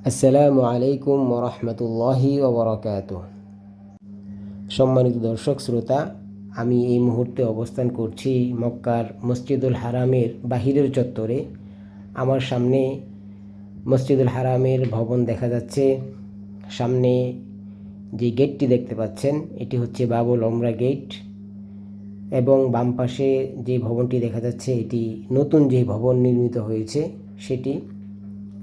আসসালামু আলাইকুম ওরহমতুল্লাহি ওবরাকাতুহ। সম্মানিত দর্শক শ্রোতা, আমি এই মুহূর্তে অবস্থান করছি মক্কার মসজিদুল হারামের বাহিরের চত্বরে। আমার সামনে মসজিদুল হারামের ভবন দেখা যাচ্ছে। সামনে যে গেটটি দেখতে পাচ্ছেন এটি হচ্ছে বাবুল ওমরা গেট, এবং বাম পাশে যে ভবনটি দেখা যাচ্ছে এটি নতুন যে ভবন নির্মিত হয়েছে সেটি।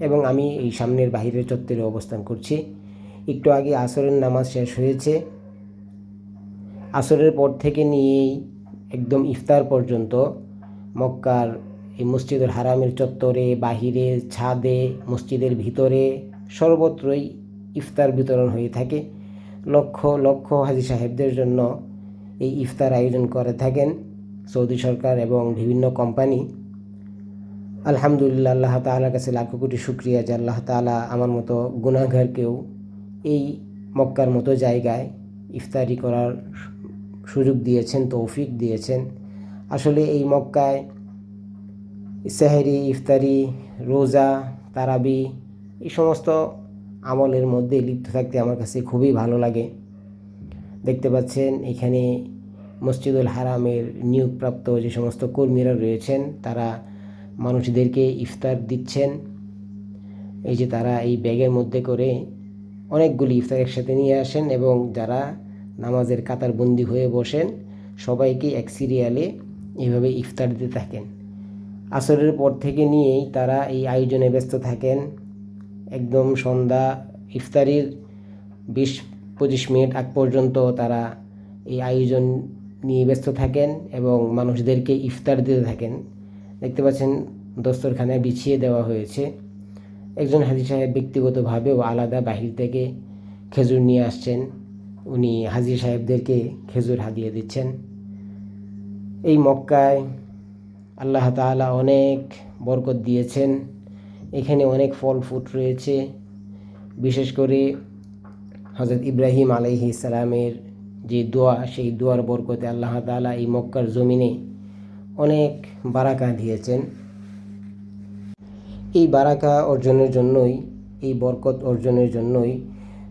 এবং আমি এই সামনের বাহিরের চত্বরে অবস্থান করছি। একটু আগে আসরের নামাজ শেষ হয়েছে। আসরের পর থেকে নিয়েই একদম ইফতার পর্যন্ত মক্কার এই মসজিদুল হারামের চত্বরে, বাহিরে, ছাদে, মসজিদের ভিতরে সর্বত্রই ইফতার বিতরণ হয়ে থাকে। লক্ষ লক্ষ হাজী সাহেবদের জন্য এই ইফতার আয়োজন করে থাকেন সৌদি সরকার এবং বিভিন্ন কোম্পানি। আলহামদুলিল্লাহ, আল্লাহ তাআলার কাছে লাখো কোটি শুকরিয়া যে আল্লাহ তাআলা আমার মতো গুনাহগারকেও এই মক্কার মতো জায়গায় ইফতারি করার সুযোগ দিয়েছেন, তৌফিক দিয়েছেন। আসলে এই মক্কায় সেহরি, ইফতারি, রোজা, তারাবি এই সমস্ত আমলের মধ্যে লিপ্ত থাকতে আমার কাছে খুবই ভালো লাগে। দেখতে পাচ্ছেন এখানে মসজিদুল হারামের নিয়োগপ্রাপ্ত যে সমস্ত কর্মীরা রয়েছেন তারা মানুষদেরকে ইফতার দিচ্ছেন। এই যে তারা এই ব্যাগের মধ্যে করে অনেকগুলি ইফতার একসাথে নিয়ে আসেন এবং যারা নামাজের কাতারবন্দি হয়ে বসেন সবাইকে এক সিরিয়ালে এইভাবে ইফতার দিতে থাকেন। আসরের পর থেকে নিয়েই তারা এই আয়োজনে ব্যস্ত থাকেন। একদম সন্ধ্যা ইফতারির 20-25 মিনিট আগ পর্যন্ত তারা এই আয়োজন নিয়ে ব্যস্ত থাকেন এবং মানুষদেরকে ইফতার দিতে থাকেন। দেখতে পাচ্ছেন দস্তরখানে বিছিয়ে দেওয়া হয়েছে। একজন হাজী সাহেব ব্যক্তিগতভাবেও আলাদা বাহির থেকে খেজুর নিয়ে আসছেন। উনি হাজী সাহেবদেরকে খেজুর হাদিয়ে দিচ্ছেন। এই মক্কায় আল্লাহ তাআলা অনেক বরকত দিয়েছেন। এখানে অনেক ফল ফুট রয়েছে। বিশেষ করে হযরত ইব্রাহিম আলাইহিস সালামের যে দোয়া, সেই দোয়ার বরকতে আল্লাহ তাআলা এই মক্কার জমিনে অনেক বারাকা দিয়েছেন। এই বারাকা অর্জনের জন্যই, এই বরকত অর্জনের জন্যই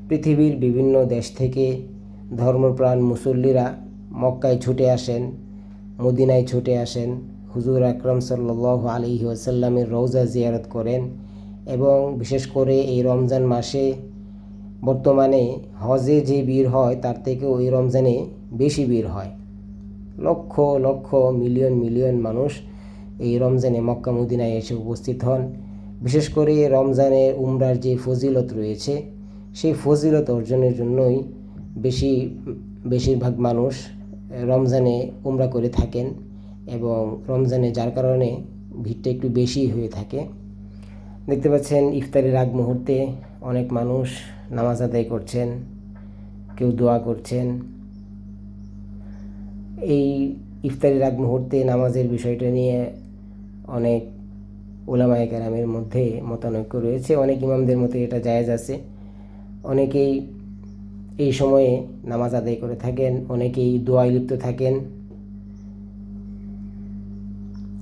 পৃথিবীর বিভিন্ন দেশ থেকে ধর্মপ্রাণ মুসল্লিরা মক্কায় ছুটে আসেন, মদিনায় ছুটে আসেন, হুজুর আকরাম সাল্লাল্লাহু আলাইহি ওয়াসাল্লামের রওজা জিয়ারত করেন। এবং বিশেষ করে এই রমজান মাসে বর্তমানে হজে যে ভিড় হয় তার থেকেও এই রমজানে বেশি ভিড় হয়। লক্ষ লক্ষ, মিলিয়ন মিলিয়ন মানুষ এই রমজানে মক্কা মদিনায় এসে উপস্থিত হন। বিশেষ করে রমজানে উমরার যে ফজিলত রয়েছে সেই ফজিলত অর্জনের জন্যই বেশিরভাগ মানুষ রমজানে উমরা করে থাকেন এবং রমজানে যার কারণে ভিড়টা একটু বেশি হয়ে থাকে। দেখতে পাচ্ছেন ইফতারের আগ মুহূর্তে অনেক মানুষ নামাজ আদায় করছেন, কেউ দোয়া করছেন। এই ইফতারের আগ মুহূর্তে নামাজের বিষয়টা নিয়ে অনেক উলামায়ে কেরামের মধ্যে মতানৈক্য রয়েছে। অনেক ইমামদের মতে এটা জায়েজ আছে। অনেকেই এই সময়ে নামাজ আদায় করে থাকেন, অনেকেই দোয়ায় লিপ্ত থাকেন।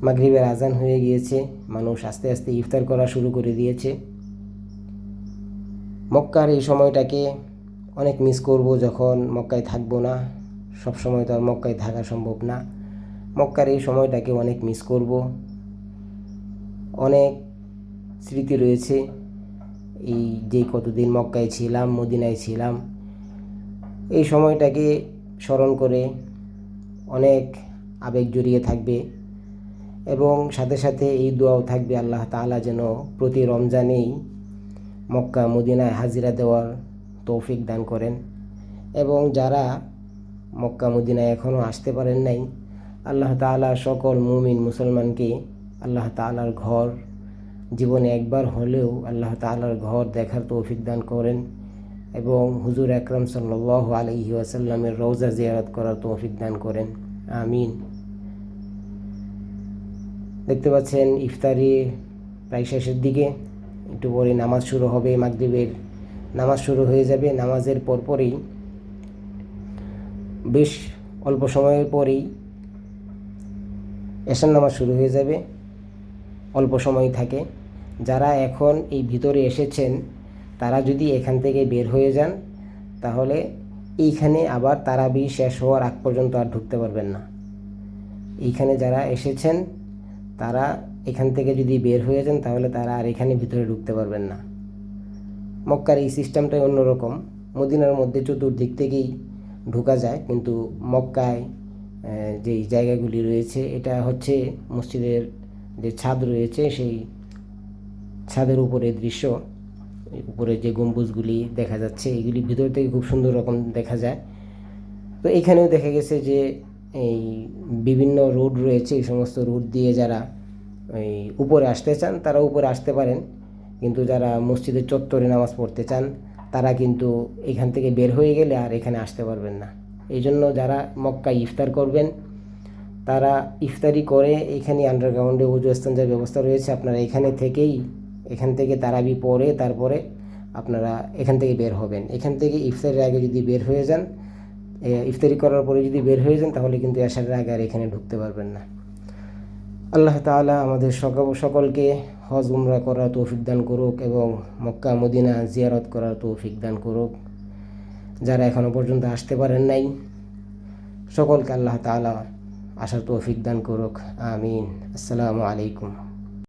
মাগরিবের আজান হয়ে গিয়েছে, মানুষ আস্তে আস্তে ইফতার করা শুরু করে দিয়েছে। মক্কার এই সময়টাকে অনেক মিস করব যখন মক্কায় থাকবো না। সব সময় তো আর মক্কায় থাকা সম্ভব না। মক্কার এই সময়টাকে অনেক মিস করব। অনেক স্মৃতি রয়েছে এই যে কতদিন মক্কায় ছিলাম, মদিনায় ছিলাম, এই সময়টাকে স্মরণ করে অনেক আবেগ জড়িয়ে থাকবে। এবং সাথে সাথে এই দোয়াও থাকবে আল্লাহ তাআলা যেন প্রতি রমজানেই মক্কা মদিনায় হাজিরা দেওয়ার তৌফিক দান করেন। এবং যারা মক্কা মদিনায় এখনও আসতে পারেন নাই, আল্লাহ তাআলা সকল মুমিন মুসলমানকে আল্লাহ তাআলার ঘর জীবনে একবার হলেও আল্লাহ তাআলার ঘর দেখার তৌফিক দান করেন এবং হুজুর আকরাম সাল্লাল্লাহু আলাইহি ওয়াসাল্লামের রওজা জিয়ারত করার তৌফিক দান করেন। আমিন। দেখতে পাচ্ছেন ইফতারি প্রায় শেষের দিকে, একটু পরে নামাজ শুরু হবে। মাগরিবের নামাজ শুরু হয়ে যাবে। নামাজের পরপরই বেশ অল্প সময়ের পরেই এশার নামাজ শুরু হয়ে যাবে। অল্প সময় থাকে। যারা এখন এই ভিতরে এসেছেন তারা যদি এখান থেকে বের হয়ে যান তাহলে এইখানে আবার তারাবি শেষ হওয়ার আগ পর্যন্ত আর ঢুকতে পারবেন না। এইখানে যারা এসেছেন তারা এখান থেকে যদি বের হয়ে যান তাহলে তারা আর এখানে ভিতরে ঢুকতে পারবেন না। মক্কার এই সিস্টেমটাই অন্যরকম। মদিনার মধ্যে চতুর্দিক থেকেই ঢোকা যায়, কিন্তু মক্কায় যেই জায়গাগুলি রয়েছে এটা হচ্ছে মসজিদের যে ছাদ রয়েছে সেই ছাদের উপরে দৃশ্য, উপরে যে গম্বুজগুলি দেখা যাচ্ছে এগুলি ভিতর থেকে খুব সুন্দর রকম দেখা যায়। তো এখানেও দেখা গেছে যে এই বিভিন্ন রুট রয়েছে, এই সমস্ত রুট দিয়ে যারা এই উপরে আসতে চান তারা উপরে আসতে পারেন, কিন্তু যারা মসজিদের চত্বরে নামাজ পড়তে চান তারা কিন্তু এখান থেকে বের হয়ে গেলে আর এখানে আসতে পারবেন না। এই জন্য যারা মক্কায় ইফতার করবেন তারা ইফতারি করে এখানে আন্ডারগ্রাউন্ডে ওযু ইস্তেঞ্জার ব্যবস্থা রয়েছে, আপনারা এখান থেকে তারাবি পড়ে তারপরে আপনারা এখান থেকে বের হবেন। এখান থেকে ইফতারের আগে যদি বের হয়ে যান, ইফতারি করার পরে যদি বের হয়ে যান তাহলে কিন্তু এশারের আগে আর এখানে ঢুকতে পারবেন না। আল্লাহ তাআলা আমাদের সকলকে হজ উমরা করার তৌফিক দান করুক এবং মক্কা মদিনা জিয়ারত করার তৌফিক দান করুক। যারা এখনও পর্যন্ত আসতে পারেন নাই সকলকে আল্লাহ তাআলা আসার তৌফিক দান করুক। আমিন। আসসালামু আলাইকুম।